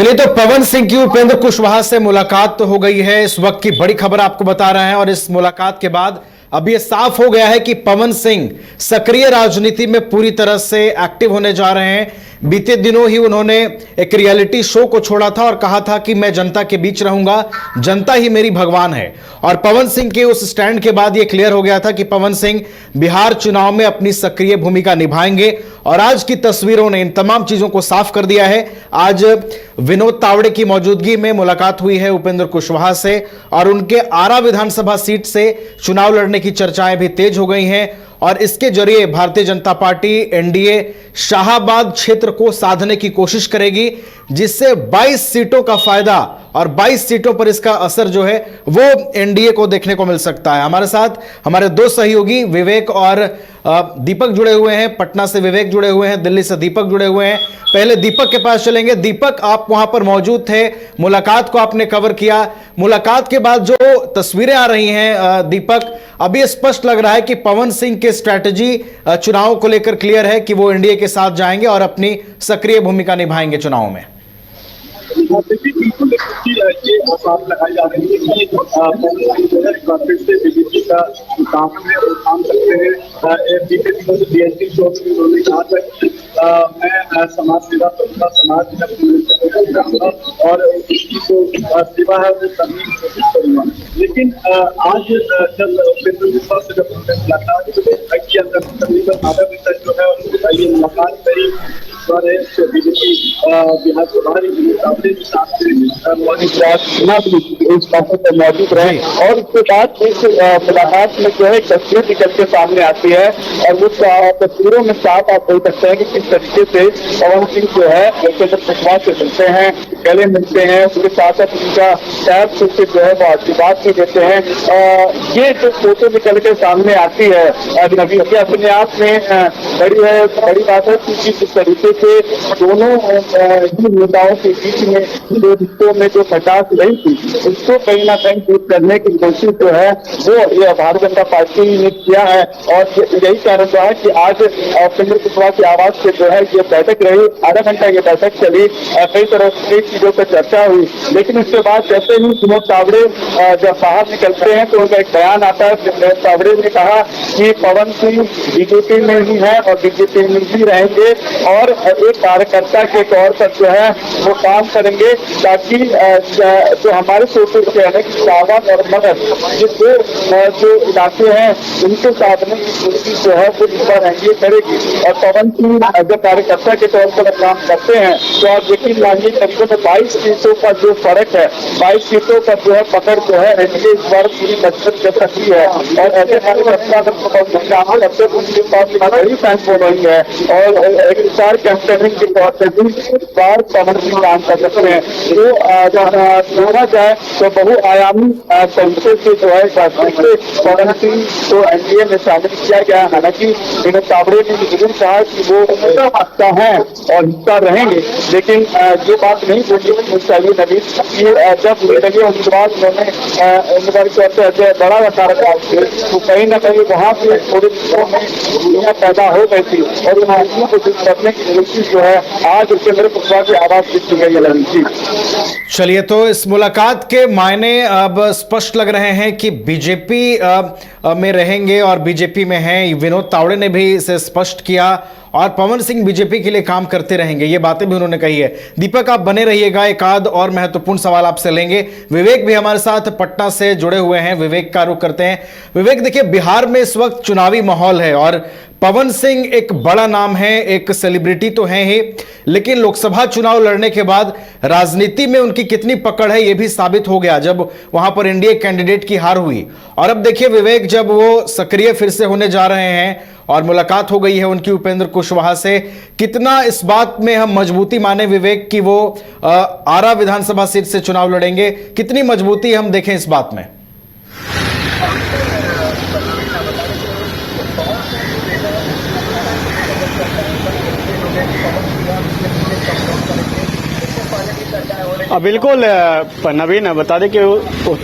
चलिए, तो पवन सिंह की उपेंद्र कुशवाहा से मुलाकात तो हो गई है। इस वक्त की बड़ी खबर आपको बता रहे हैं और इस मुलाकात के बाद अब यह साफ हो गया है कि पवन सिंह सक्रिय राजनीति में पूरी तरह से एक्टिव होने जा रहे हैं। बीते दिनों ही उन्होंने एक रियलिटी शो को छोड़ा था और कहा था कि मैं जनता के बीच रहूंगा, जनता ही मेरी भगवान है। और पवन सिंह के उस स्टैंड के बाद यह क्लियर हो गया था कि पवन सिंह बिहार चुनाव में अपनी सक्रिय भूमिका निभाएंगे। और आज की तस्वीरों ने इन तमाम चीजों को साफ कर दिया है। आज विनोद तावड़े की मौजूदगी में मुलाकात हुई है उपेंद्र कुशवाहा से और उनके आरा विधानसभा सीट से चुनाव लड़ने की चर्चाएं भी तेज हो गई हैं। और इसके जरिए भारतीय जनता पार्टी एनडीए शाहाबाद क्षेत्र को साधने की कोशिश करेगी, जिससे 22 सीटों का फायदा और 22 सीटों पर इसका असर जो है वो एनडीए को देखने को मिल सकता है। हमारे साथ हमारे दो सहयोगी विवेक और दीपक जुड़े हुए हैं। पटना से विवेक जुड़े हुए हैं, दिल्ली से दीपक जुड़े हुए हैं। पहले दीपक के पास चलेंगे। दीपक, आप वहां पर मौजूद थे, मुलाकात को आपने कवर किया। मुलाकात के बाद जो तस्वीरें आ रही हैं दीपक, अभी स्पष्ट लग रहा है कि पवन सिंह की स्ट्रैटेजी चुनाव को लेकर क्लियर है कि वो एनडीए के साथ जाएंगे और अपनी सक्रिय भूमिका निभाएंगे चुनाव में। देखिए, बिल्कुल ये आसार लगाई जा रही है कि जो है फिर से बीजेपी का दामन है वो थाम सकते हैं। बीजेपी को बीएसपी शो में उन्होंने कहा था कि मैं समाज सेवा करूंगा, समाज में और इसकी जो सेवा है वो करने की कोशिश करूंगा। लेकिन आज जब उपेंद्र कुशवाहा से जब उन्होंने मुलाकात किया, तकरीबन आधा घंटा जो है ये मुलाकात करी बीजेपी बिहार के बाहर इस मौके पर मौजूद रहे। और इसके बाद इस मुलाकात में जो है तस्वीर निकल के सामने आती है और उस तस्वीरों में साफ आप बोल सकते हैं कि किस तरीके से पवन सिंह जो है उपेंद्र कुशवाहा से मिलते हैं, गले मिलते हैं, उसके साथ साथ उनका पैर छू के जो है वो आशीर्वाद भी देते हैं। ये जो फोटो निकल के सामने आती है नबी, अपने आप में बड़ी बात है क्योंकि जिस तरीके से दोनों नेताओं के बीच में जो रिश्तों में जो खटास रही थी उसको कहीं ना कहीं दूर करने की कोशिश जो है वो ये भारतीय जनता पार्टी ने किया है। और यही कारण रहा है कि आज उपेंद्र कुशवाहा के आवाज से जो है ये बैठक रही, आधा घंटा ये बैठक चली, कई तरह की चीजों पर चर्चा हुई। लेकिन उसके बाद जैसे ही विनोद तावड़े जब बाहर निकलते हैं तो उनका एक बयान आता है। विनोद तावड़े ने कहा कि पवन सिंह बीजेपी में ही है और बीजेपी में ही रहेंगे और एक कार्यकर्ता के तौर पर जो है वो काम करेंगे ताकि जो हमारे सोचते हैं कि शाहबाद और मगध ये दो जो इलाके हैं उनको साधने की कोशिश जो है वो एनडीए करेगी। और पवन सिंह जब कार्यकर्ता के तौर पर काम करते हैं तो आप यकीन मानिए करीबन 22 सीटों का जो फर्क है, 22 सीटों का जो है पकड़ जो है एनडीए इस बार पूरी मजबूत कर सकती है। और ऐसे कार्यकर्ता अगर उनके पास बड़ी फैंस हो रही है और एक स्टार कैंपेनिंग के तौर पर भी इस बार पवन सिंह काम कर सकते हैं। तो देखा जाए तो बहुआयामी तरीके से जो है पवन सिंह को एनडीए में शामिल किया गया। हालांकि विनोद तावड़े ने जरूर कहा कि वो हिस्सा है और हिस्सा रहेंगे, लेकिन ये बात नहीं बोलनी चाहिए नबी कि जब लगे उसके बाद उन्होंने उम्मीदवार के तौर पर बड़ा बता रखा तो कहीं ना कहीं वहाँ पे थोड़ी दुनिया पैदा हो गई थी और उन को दूर करने की कोशिश जो है आज उपेंद्र कुशवाहा की आवाज की गई है। चलिए, तो इस मुलाकात के मायने अब स्पष्ट लग रहे हैं कि बीजेपी में रहेंगे और बीजेपी में हैं। विनोद तावड़े ने भी इसे स्पष्ट किया और पवन सिंह बीजेपी के लिए काम करते रहेंगे, ये बातें भी उन्होंने कही है। दीपक, आप बने रहिएगा, एक आध और महत्वपूर्ण सवाल आपसे लेंगे। विवेक भी हमारे साथ पटना से जुड़े हुए हैं, विवेक का रुख करते हैं। विवेक, देखिए, बिहार में इस वक्त चुनावी माहौल है और पवन सिंह एक बड़ा नाम है, एक सेलिब्रिटी तो है ही, लेकिन लोकसभा चुनाव लड़ने के बाद राजनीति में उनकी कितनी पकड़ है यह भी साबित हो गया जब वहां पर एनडीए कैंडिडेट की हार हुई। और अब देखिए विवेक, जब वो सक्रिय फिर से होने जा रहे हैं और मुलाकात हो गई है उनकी उपेंद्र कुशवाहा से, कितना इस बात में हम मजबूती माने विवेक कि वो आरा विधानसभा सीट से चुनाव लड़ेंगे? कितनी मजबूती हम देखें इस बात में? बिल्कुल नवीन, बता दें कि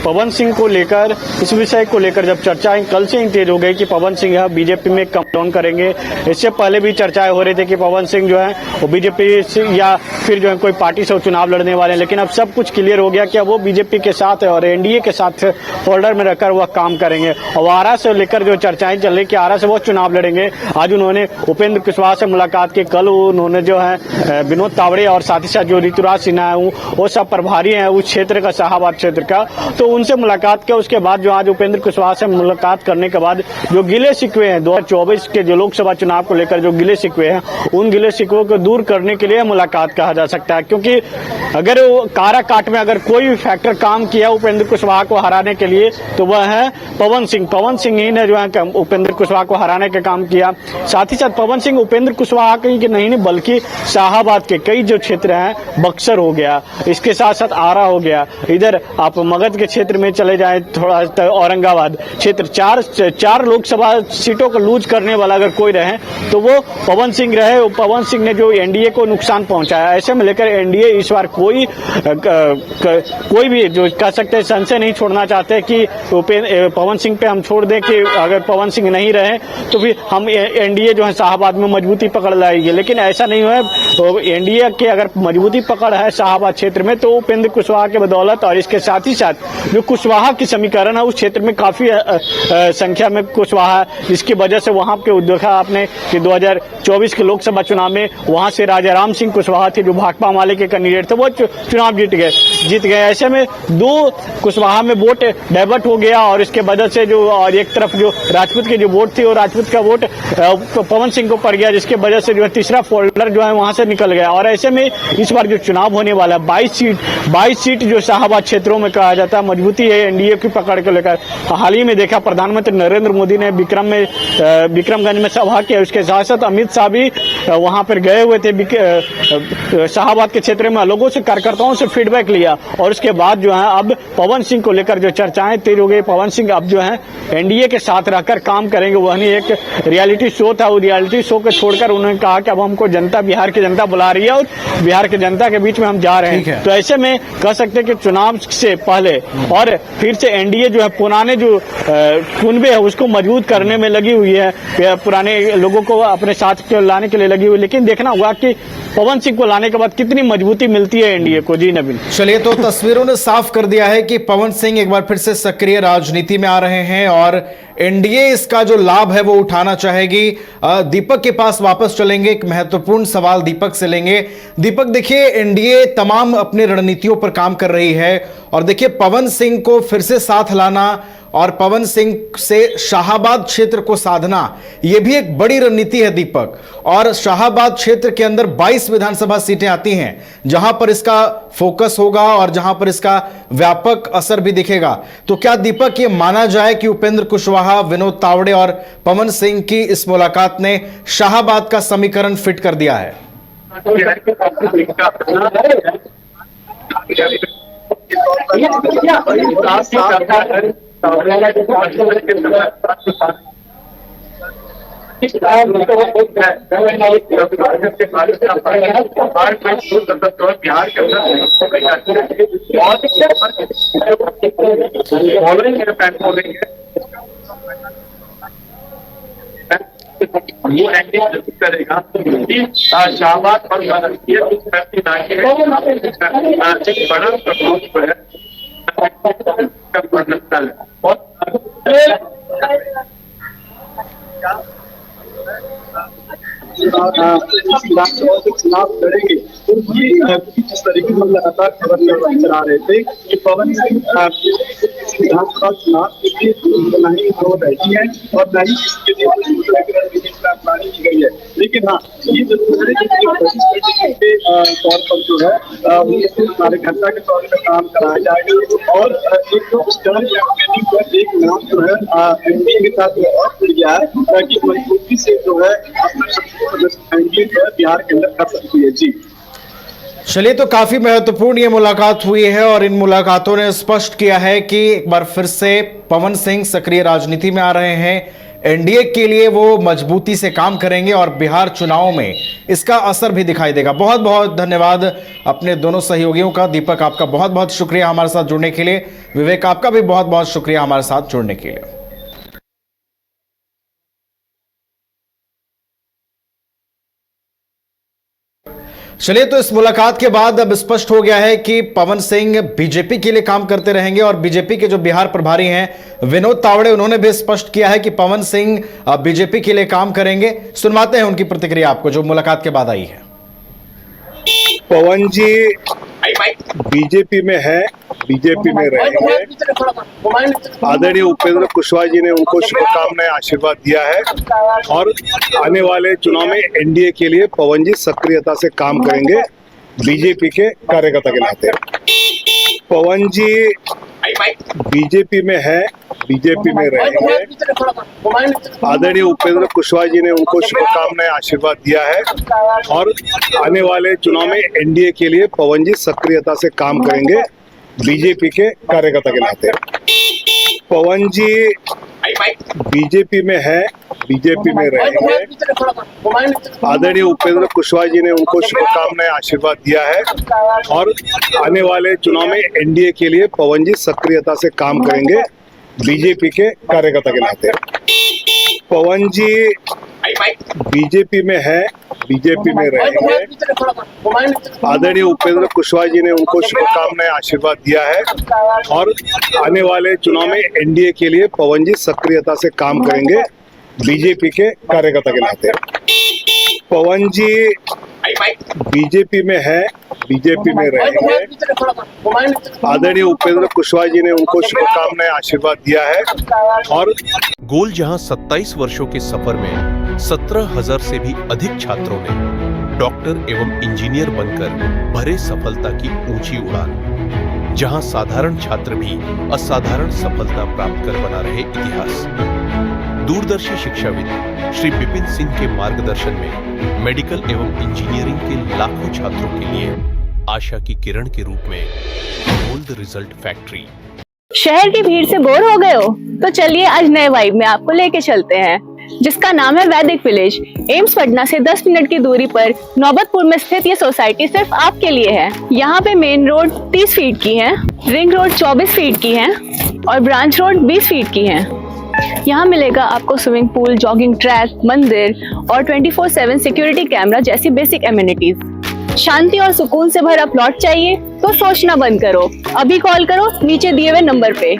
पवन सिंह को लेकर, इस विषय को लेकर जब चर्चाएं कल से ही तेज हो गई कि पवन सिंह बीजेपी में कम डाउन करेंगे। इससे पहले भी चर्चाएं हो रही थी कि पवन सिंह जो है वो बीजेपी से या फिर जो है कोई पार्टी से चुनाव लड़ने वाले हैं, लेकिन अब सब कुछ क्लियर हो गया कि अब वो बीजेपी के साथ और एनडीए के साथ फोल्डर में रखकर वह काम करेंगे। और आरा से लेकर जो चर्चाएं चल रही कि आरा से वो चुनाव लड़ेंगे। आज उन्होंने उपेंद्र कुशवाहा से मुलाकात की, कल उन्होंने जो है विनोद तावड़े और साथ ही साथ जो ऋतुराज सिन्हा है वो सब प्रभारी हैं उस क्षेत्र का, शाहाबाद क्षेत्र का, तो उनसे मुलाकात किया। उसके बाद जो आज उपेंद्र कुशवाहा से मुलाकात करने के बाद जो गिले शिकवे हैं 2024 के जो लोकसभा चुनाव को लेकर जो गिले शिकवे हैं, उन गिले शिकवों को दूर करने के लिए मुलाकात कहा जा सकता है। क्योंकि अगर काराकाट में अगर कोई भी फैक्टर काम किया उपेंद्र कुशवाहा को हराने के लिए तो वह है पवन सिंह। पवन सिंह ही ने जो है उपेंद्र कुशवाहा को हराने का काम किया। साथ ही साथ पवन सिंह उपेंद्र कुशवाहा के नहीं बल्कि शाहाबाद के कई जो क्षेत्र हैं, बक्सर हो गया, इसके साथ साथ आरा हो गया, इधर आप मगध के क्षेत्र में चले जाएं थोड़ा, औरंगाबाद क्षेत्र, चार लोकसभा सीटों को लूज करने वाला अगर कोई रहे तो वो पवन सिंह रहे। पवन सिंह ने जो एनडीए को नुकसान पहुंचाया, ऐसे में लेकर एनडीए इस बार कोई भी जो कह सकते हैं संशय नहीं छोड़ना चाहते कि पवन सिंह पे हम छोड़ दें कि अगर पवन सिंह नहीं रहे तो फिर हम एनडीए जो है शाहाबाद में मजबूती पकड़ लाएगी। लेकिन ऐसा नहीं हुआ। तो एनडीए के अगर मजबूती पकड़ है शाहाबाद क्षेत्र में तो उपेंद्र कुशवाहा के बदौलत, और इसके साथ ही साथ जो कुशवाहा की समीकरण है उस क्षेत्र में काफी संख्या में कुशवाहा, जिसकी वजह से वहां के देखा आपने कि 2024 के लोकसभा चुनाव में वहां से राजा राम सिंह कुशवाहा थे जो भाकपा माले के कैंडिडेट थे, वो चुनाव जीत गए। ऐसे में दो कुशवाहा में वोट डाइवर्ट हो गया और इसके वजह से जो और एक तरफ जो राजपूत की जो वोट थी और राजपूत का वोट पवन सिंह को पड़ गया, जिसके वजह से जो है तीसरा फोल्डर जो है वहां से निकल गया। और ऐसे में इस बार जो चुनाव होने वाला है 22 सीट जो शाहाबाद क्षेत्रों में कहा जाता है मजबूती है एनडीए की पकड़ को लेकर। हाल ही में देखा प्रधानमंत्री नरेंद्र मोदी ने विक्रमगंज में सभा की, उसके साथ साथ अमित शाह भी वहां पर गए हुए थे शाहाबाद के क्षेत्र में, लोगों से कार्यकर्ताओं से फीडबैक लिया और उसके बाद जो है अब पवन सिंह को लेकर जो चर्चाएं तेज हो गई। पवन सिंह अब जो है एनडीए के साथ रहकर काम करेंगे। वही एक रियलिटी शो था, वो रियलिटी शो को छोड़कर उन्होंने कहा कि अब हमको जनता, बिहार की जनता बुला रही है और बिहार की जनता के बीच में हम जा रहे हैं। तो ऐसे में कह सकते हैं कि चुनाव से पहले और फिर से एनडीए जो है पुराने जो कुनबे है उसको मजबूत करने में लगी हुई है, पुराने लोगों को अपने साथ लाने के लिए लगी हुई। लेकिन देखना होगा कि पवन सिंह को लाने के बाद कितनी मजबूती मिलती है एनडीए को। जी नवीन, चलिए, तो तस्वीरों ने साफ कर दिया है कि पवन सिंह एक बार फिर से सक्रिय राजनीति में आ रहे हैं और एनडीए इसका जो लाभ है वो उठाना चाहेगी। दीपक के पास वापस चलेंगे, एक महत्वपूर्ण सवाल दीपक से लेंगे। दीपक, देखिए एनडीए तमाम अपनी रणनीतियों पर काम कर रही है और देखिए पवन सिंह को फिर से साथ लाना और पवन सिंह से शाहाबाद क्षेत्र को साधना, यह भी एक बड़ी रणनीति है दीपक। और शाहाबाद क्षेत्र के अंदर 22 विधानसभा सीटें आती हैं जहां पर इसका फोकस होगा और जहां पर इसका व्यापक असर भी दिखेगा। तो क्या दीपक ये माना जाए कि उपेंद्र कुशवाहा, विनोद तावड़े और पवन सिंह की इस मुलाकात ने शाहाबाद का समीकरण फिट कर दिया है? बिहार के वो एंडिंग करेगा शाहबाद और बड़ा चुनाव लड़ेंगे। जिस तरीके से लगातार खबर चला रहे थे कि पवन सिंह विधानसभा चुनाव के लिए नहीं हो रही है और न ही इसके लिए प्लानिंग की गई है। लेकिन हाँ, ये जो के तौर पर जो है कार्यकर्ता के तौर पर काम कराया जाएगा और एक नाम जो है एनडीए के साथ और जुड़ गया है ताकि मजबूती से जो है बिहार के अंदर कर सकती है। जी चलिए, तो काफी महत्वपूर्ण ये मुलाकात हुई है और इन मुलाकातों ने स्पष्ट किया है कि एक बार फिर से पवन सिंह सक्रिय राजनीति में आ रहे हैं। एनडीए के लिए वो मजबूती से काम करेंगे और बिहार चुनाव में इसका असर भी दिखाई देगा। बहुत बहुत धन्यवाद अपने दोनों सहयोगियों का। दीपक, आपका बहुत बहुत शुक्रिया हमारे साथ जुड़ने के लिए। विवेक, आपका भी बहुत बहुत शुक्रिया हमारे साथ जुड़ने के लिए। चलिए, तो इस मुलाकात के बाद अब स्पष्ट हो गया है कि पवन सिंह बीजेपी के लिए काम करते रहेंगे और बीजेपी के जो बिहार प्रभारी हैं विनोद तावड़े, उन्होंने भी स्पष्ट किया है कि पवन सिंह बीजेपी के लिए काम करेंगे। सुनवाते हैं उनकी प्रतिक्रिया आपको, जो मुलाकात के बाद आई है। पवन जी बीजेपी में है, बीजेपी में रहेंगे। आदरणीय उपेंद्र कुशवाहा जी ने उनको शुभकामनाएं, आशीर्वाद दिया है और आने वाले चुनाव में एनडीए के लिए पवन जी सक्रियता से काम करेंगे बीजेपी के कार्यकर्ता के नाते। पवन जी बीजेपी में है, बीजेपी में रहेंगे। आदरणीय उपेंद्र कुशवाहा जी ने उनको शुभकामनाएं, आशीर्वाद दिया है और आने वाले चुनाव में एनडीए के लिए पवन जी सक्रियता से काम करेंगे बीजेपी के कार्यकर्ता के नाते। पवन जी बीजेपी में है, बीजेपी में रहेंगे। आदरणीय उपेंद्र कुशवाहा जी ने उनको शुभकामनाएं, आशीर्वाद दिया है और आने वाले चुनाव में एनडीए के लिए पवन जी सक्रियता से काम करेंगे बीजेपी के कार्यकर्ता के नाते। पवन जी बीजेपी में है, बीजेपी में रहेंगे। आदरणीय उपेंद्र कुशवाहा जी ने उनको शुभकामनाएं, आशीर्वाद दिया है और आने वाले चुनाव में एनडीए के लिए पवन जी सक्रियता से काम करेंगे बीजेपी के कार्यकर्ता के नाते। पवन जी बीजेपी में है, बीजेपी में रहेंगे। आदरणीय उपेंद्र कुशवाहा जी ने उनको शुभकामनाएं, आशीर्वाद दिया है और गोल जहां 27 वर्षों के सफर में 17,000 से भी अधिक छात्रों ने डॉक्टर एवं इंजीनियर बनकर भरे सफलता की ऊंची उड़ान, जहां साधारण छात्र भी असाधारण सफलता प्राप्त कर बना रहे इतिहास। दूरदर्शी शिक्षाविद श्री विपिन सिंह के मार्गदर्शन में मेडिकल एवं इंजीनियरिंग के लाखों छात्रों के लिए आशा की किरण के रूप में गोल्ड रिजल्ट फैक्ट्री। शहर की भीड़ से बोर हो गए हो? तो चलिए आज नए वाइब में आपको लेके चलते हैं, जिसका नाम है वैदिक विलेज। एम्स पटना से 10 मिनट की दूरी पर नौबतपुर में स्थित ये सोसाइटी सिर्फ आपके लिए है। यहाँ पे मेन रोड 30 फीट की है, रिंग रोड 24 फीट की है और ब्रांच रोड 20 फीट की है। यहाँ मिलेगा आपको स्विमिंग पूल, जॉगिंग ट्रैक, मंदिर और 24/7 सिक्योरिटी कैमरा जैसी बेसिक एमिनिटीज। शांति और सुकून से भरा प्लॉट चाहिए तो सोचना बंद करो, अभी कॉल करो नीचे दिए हुए नंबर पे।